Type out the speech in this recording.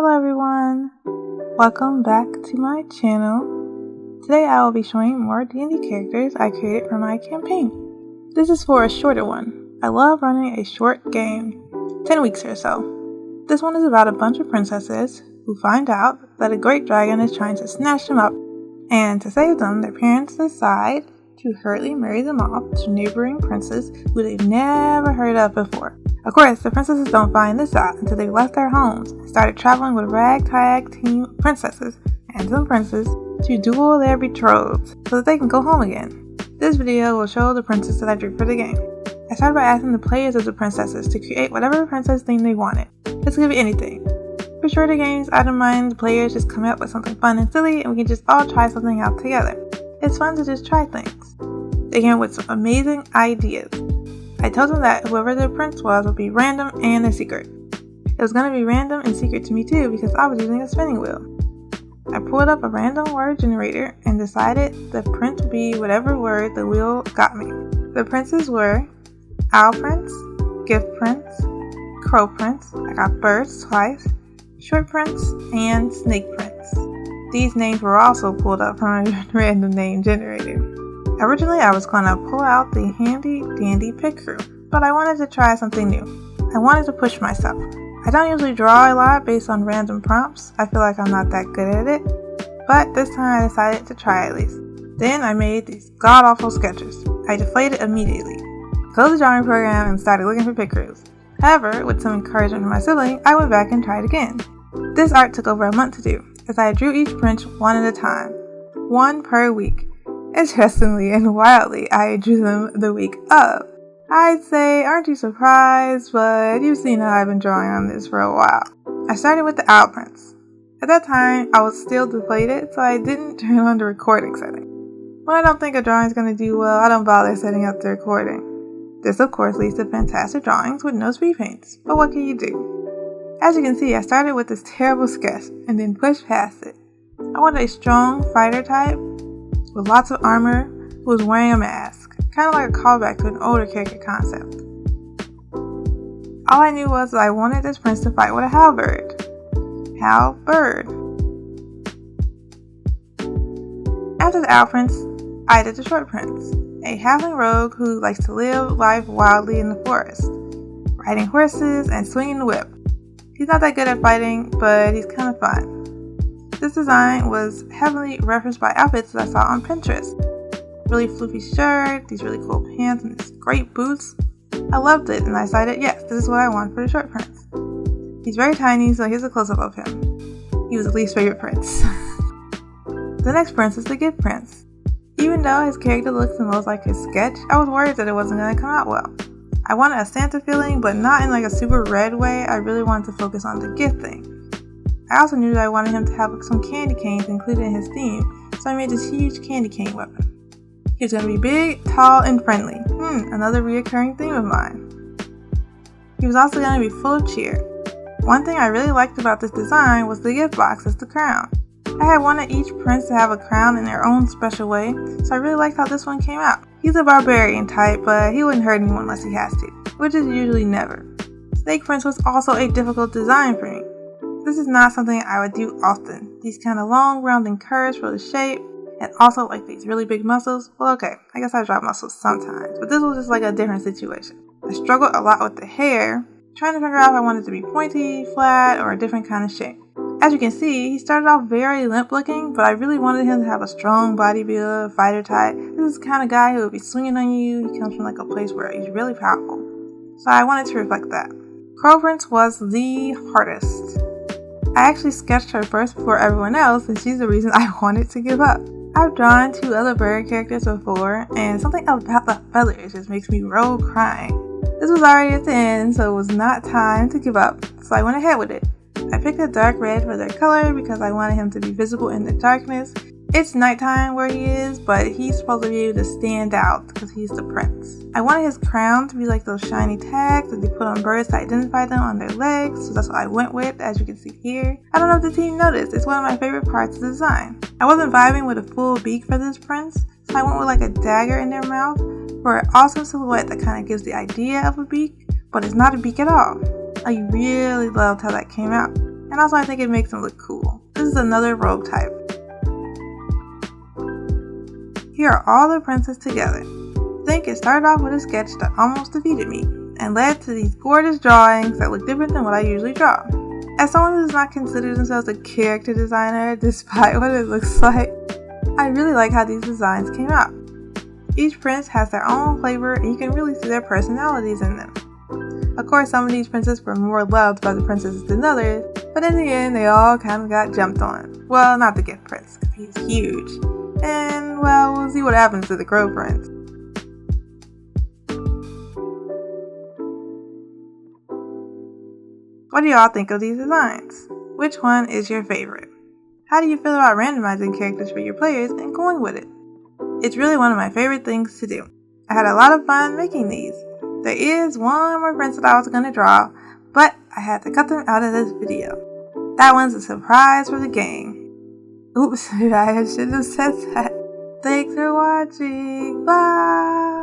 Hello everyone, welcome back to my channel. Today I will be showing more D&D characters I created for my campaign. This is for a shorter one. I love running a short game, 10 weeks or so. This one is about a bunch of princesses who find out that a great dragon is trying to snatch them up, and to save them, their parents decide to hurriedly marry them off to neighboring princes who they've never heard of before. Of course, the princesses don't find this out until they've left their homes and started traveling with a ragtag team of princesses and some princes to duel their betrothed so that they can go home again. This video will show the princess that I drew for the game. I started by asking the players of the princesses to create whatever princess theme they wanted. This could be anything. For shorter games, I don't mind the players just come up with something fun and silly and we can just all try something out together. It's fun to just try things. They came up with some amazing ideas. I told them that whoever their prince was would be random and a secret. It was going to be random and secret to me too because I was using a spinning wheel. I pulled up a random word generator and decided the prince would be whatever word the wheel got me. The princes were Owl Prince, Gift Prince, Crow Prince, I got birds twice, Short Prince, and Snake Prince. These names were also pulled up from a random name generator. Originally, I was going to pull out the handy dandy pit crew, but I wanted to try something new. I wanted to push myself. I don't usually draw a lot based on random prompts. I feel like I'm not that good at it, but this time I decided to try at least. Then I made these god-awful sketches. I deflated immediately, closed the drawing program, and started looking for pit crews. However, with some encouragement from my sibling, I went back and tried again. This art took over a month to do, as I drew each prince one at a time, one per week. Interestingly and wildly, I drew them the week of. I'd say, aren't you surprised? But you've seen how I've been drawing on this for a while. I started with the Owl Prince. At that time, I was still deflated, so I didn't turn on the recording setting. When I don't think a drawing is going to do well, I don't bother setting up the recording. This, of course, leads to fantastic drawings with no speed paints, but what can you do? As you can see, I started with this terrible sketch and then pushed past it. I wanted a strong fighter type with lots of armor who was wearing a mask, kind of like a callback to an older character concept. All I knew was that I wanted this prince to fight with a halberd. Halberd. After the Owl Prince, I did the Short Prince, a halfling rogue who likes to live life wildly in the forest, riding horses and swinging the whip. He's not that good at fighting, but he's kind of fun. This design was heavily referenced by outfits that I saw on Pinterest. Really floofy shirt, these really cool pants, and these great boots. I loved it and I decided, yes, this is what I want for the Short Prince. He's very tiny, so here's a close-up of him. He was the least favorite prince. The next prince is the Gift Prince. Even though his character looks the most like his sketch, I was worried that it wasn't going to come out well. I wanted a Santa feeling, but not in like a super red way. I really wanted to focus on the gift thing. I also knew that I wanted him to have some candy canes included in his theme, so I made this huge candy cane weapon. He was going to be big, tall, and friendly. Another reoccurring theme of mine. He was also going to be full of cheer. One thing I really liked about this design was the gift box as the crown. I had wanted each prince to have a crown in their own special way, so I really liked how this one came out. He's a barbarian type, but he wouldn't hurt anyone unless he has to, which is usually never. Snake Prince was also a difficult design for me. This is not something I would do often. These kind of long rounding curves for the shape, and also like these really big muscles. Well, okay, I guess I draw muscles sometimes, but this was just like a different situation. I struggled a lot with the hair, trying to figure out if I wanted it to be pointy, flat, or a different kind of shape. As you can see, he started off very limp looking, but I really wanted him to have a strong body build, fighter type. This is the kind of guy who would be swinging on you. He comes from like a place where he's really powerful. So I wanted to reflect that. Crow Prince was the hardest. I actually sketched her first before everyone else, and she's the reason I wanted to give up. I've drawn 2 other bird characters before, and something about the feathers just makes me roll crying. This was already at the end, so it was not time to give up, so I went ahead with it. I picked a dark red for their color because I wanted him to be visible in the darkness. It's nighttime where he is, but he's supposed to be able to stand out because he's the prince. I wanted his crown to be like those shiny tags that they put on birds to identify them on their legs, so that's what I went with, as you can see here. I don't know if the team noticed, it's one of my favorite parts of the design. I wasn't vibing with a full beak for this prince, so I went with like a dagger in their mouth for an awesome silhouette that kind of gives the idea of a beak, but it's not a beak at all. I really loved how that came out. and also I think it makes them look cool. This is another rogue type. Here are all the princes together. I think it started off with a sketch that almost defeated me, and led to these gorgeous drawings that look different than what I usually draw. As someone who does not consider themselves a character designer, despite what it looks like, I really like how these designs came out. Each prince has their own flavor, and you can really see their personalities in them. Of course, some of these princes were more loved by the princesses than others, but in the end, they all kind of got jumped on. Well, not the Gift Prince, because he's huge. And, well, we'll see what happens to the Crow Prince. What do y'all think of these designs? Which one is your favorite? How do you feel about randomizing characters for your players and going with it? It's really one of my favorite things to do. I had a lot of fun making these. There is one more prince that I was going to draw, but I had to cut them out of this video. That one's a surprise for the gang. Oops, I shouldn't have said that. Thanks for watching. Bye!